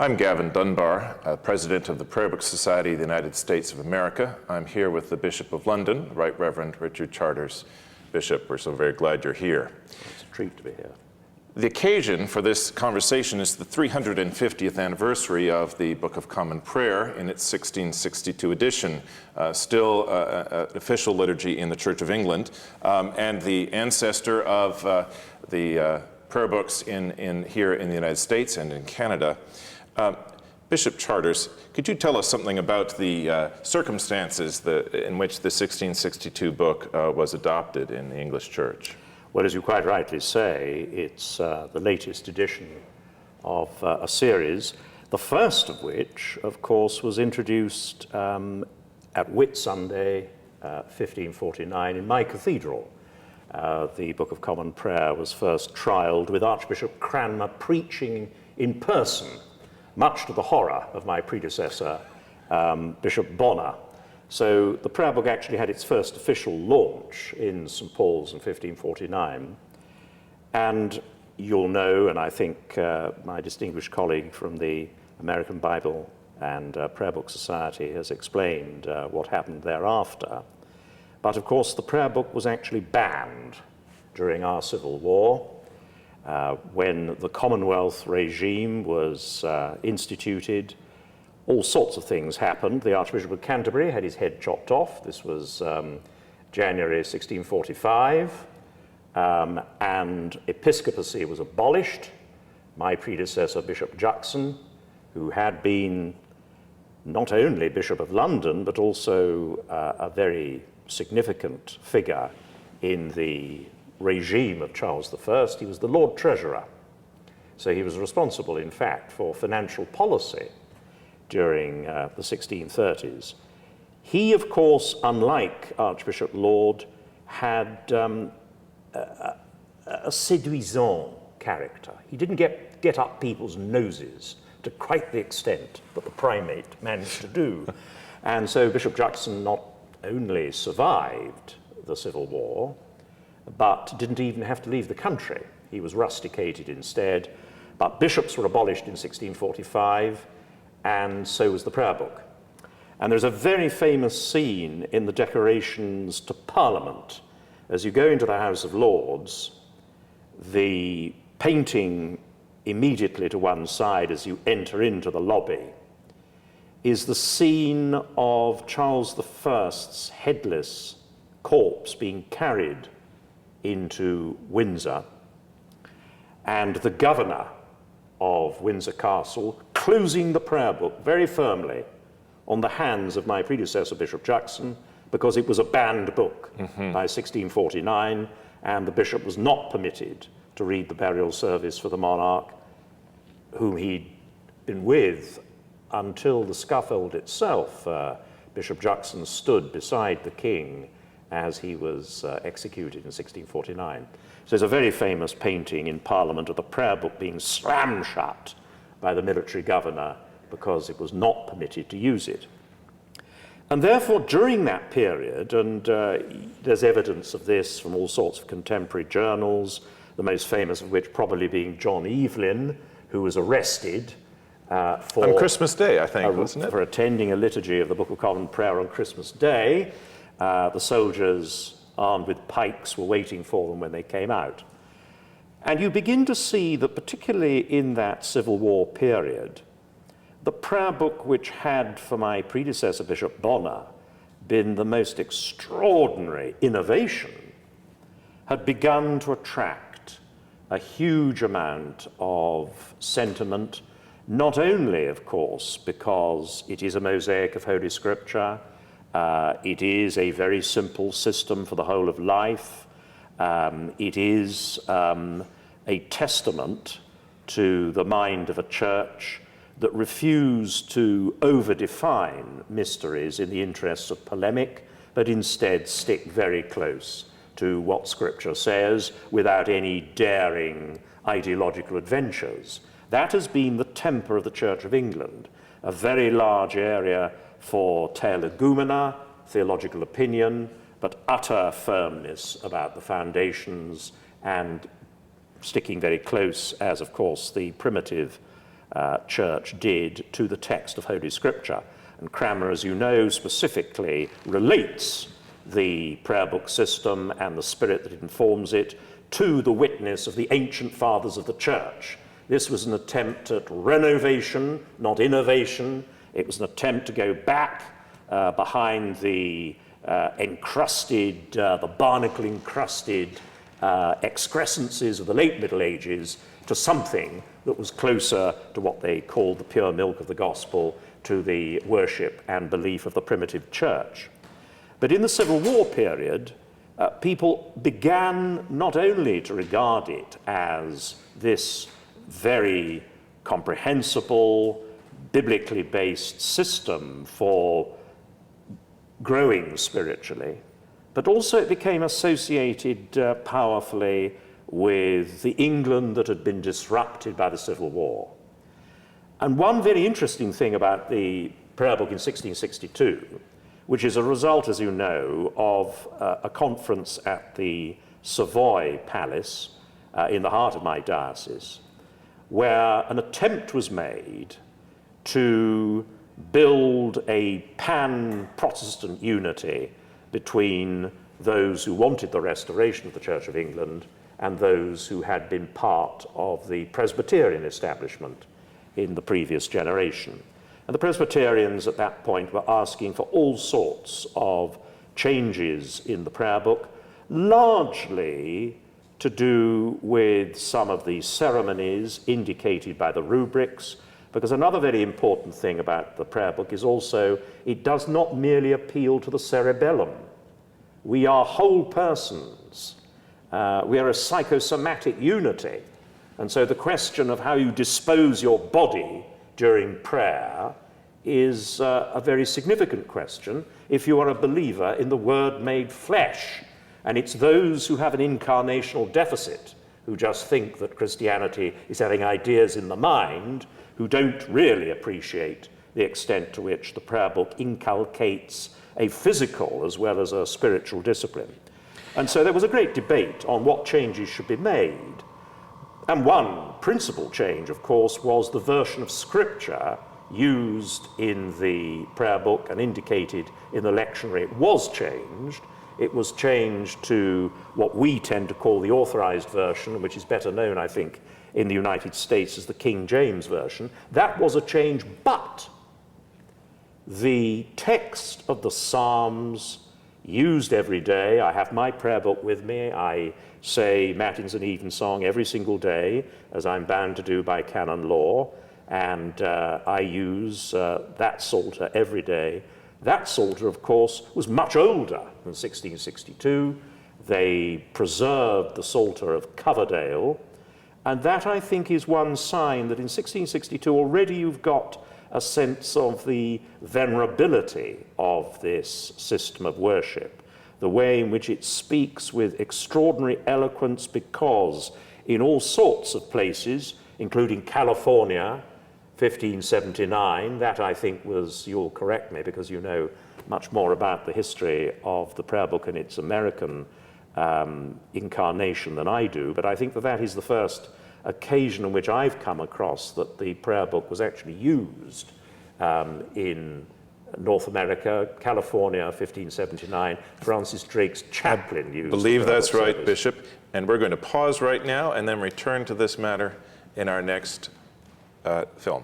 I'm Gavin Dunbar, President of the Prayer Book Society of the United States of America. I'm here with the Bishop of London, Right Reverend Richard Charters. Bishop, we're so very glad you're here. It's a treat to be here. The occasion for this conversation is the 350th anniversary of the Book of Common Prayer in its 1662 edition, still an official liturgy in the Church of England, and the ancestor of the prayer books here in the United States and in Canada. Bishop Charters, could you tell us something about the circumstances in which the 1662 book was adopted in the English Church? Well, as you quite rightly say, it's the latest edition of a series, the first of which, of course, was introduced at Whit Sunday, 1549, in my cathedral. The Book of Common Prayer was first trialled with Archbishop Cranmer preaching in person, much to the horror of my predecessor, Bishop Bonner. So the prayer book actually had its first official launch in St. Paul's in 1549. And you'll know, and I think my distinguished colleague from the American Bible and Prayer Book Society has explained what happened thereafter. But of course, the prayer book was actually banned during our Civil War. When the Commonwealth regime was instituted, all sorts of things happened. The Archbishop of Canterbury had his head chopped off. This was January 1645. And episcopacy was abolished. My predecessor, Bishop Juxon, who had been not only Bishop of London, but also a very significant figure in the regime of Charles I, he was the Lord Treasurer. So he was responsible, in fact, for financial policy during the 1630s. He, of course, unlike Archbishop Laud, had a séduisant character. He didn't get up people's noses to quite the extent that the primate managed to do. And so Bishop Juxon not only survived the Civil War, but didn't even have to leave the country. He was rusticated instead. But bishops were abolished in 1645, and so was the prayer book. And there's a very famous scene in the decorations to Parliament. As you go into the House of Lords, the painting immediately to one side as you enter into the lobby is the scene of Charles I's headless corpse being carried into Windsor, and the governor of Windsor Castle closing the prayer book very firmly on the hands of my predecessor, Bishop Juxon, because it was a banned book by 1649, and the bishop was not permitted to read the burial service for the monarch, whom he'd been with until the scaffold itself. Bishop Juxon stood beside the king as he was executed in 1649. So there's a very famous painting in Parliament of the prayer book being slammed shut by the military governor because it was not permitted to use it. And therefore, during that period, and there's evidence of this from all sorts of contemporary journals, the most famous of which probably being John Evelyn, who was arrested for on Christmas Day, I think, wasn't it? For attending a liturgy of the Book of Common Prayer on Christmas Day. The soldiers armed with pikes were waiting for them when they came out. And you begin to see that particularly in that Civil War period, the prayer book, which had for my predecessor, Bishop Bonner, been the most extraordinary innovation, had begun to attract a huge amount of sentiment, not only, of course, because it is a mosaic of Holy Scripture, it is a very simple system for the whole of life. It is a testament to the mind of a church that refused to over-define mysteries in the interests of polemic, but instead stick very close to what Scripture says without any daring ideological adventures. That has been the temper of the Church of England, a very large area for telegumena, theological opinion, but utter firmness about the foundations and sticking very close, as of course the primitive Church did to the text of Holy Scripture. And Cranmer, as you know, specifically relates the prayer book system and the spirit that informs it to the witness of the ancient fathers of the Church. This was an attempt at renovation, not innovation. It was an attempt to go back behind the the barnacle-encrusted excrescences of the late Middle Ages to something that was closer to what they called the pure milk of the gospel, to the worship and belief of the primitive church. But in the Civil War period, people began not only to regard it as this very comprehensible, biblically based system for growing spiritually, but also it became associated powerfully with the England that had been disrupted by the Civil War. And one very interesting thing about the prayer book in 1662, which is a result, as you know, of a conference at the Savoy Palace in the heart of my diocese, where an attempt was made to build a pan-Protestant unity between those who wanted the restoration of the Church of England and those who had been part of the Presbyterian establishment in the previous generation. And the Presbyterians at that point were asking for all sorts of changes in the prayer book, largely to do with some of the ceremonies indicated by the rubrics, because another very important thing about the prayer book is also it does not merely appeal to the cerebellum. We are whole persons. We are a psychosomatic unity. And so the question of how you dispose your body during prayer is a very significant question if you are a believer in the Word made flesh. And it's those who have an incarnational deficit, who just think that Christianity is having ideas in the mind, who don't really appreciate the extent to which the prayer book inculcates a physical as well as a spiritual discipline. And so there was a great debate on what changes should be made. And one principal change, of course, was the version of Scripture used in the prayer book and indicated in the lectionary. It was changed. It was changed to what we tend to call the authorized version, which is better known, I think, in the United States as the King James Version. That was a change, but the text of the Psalms used every day, I have my prayer book with me, I say Matins and Evensong every single day, as I'm bound to do by canon law, and I use that Psalter every day. That Psalter, of course, was much older than 1662. They preserved the Psalter of Coverdale, and that, I think, is one sign that in 1662 already you've got a sense of the venerability of this system of worship, the way in which it speaks with extraordinary eloquence, because in all sorts of places, including California, 1579, that I think was, you'll correct me because you know much more about the history of the prayer book and its American incarnation than I do, but I think that that is the first occasion in which I've come across that the prayer book was actually used in North America, California, 1579. Francis Drake's chaplain used. I believe that's right, Bishop. And we're going to pause right now and then return to this matter in our next film.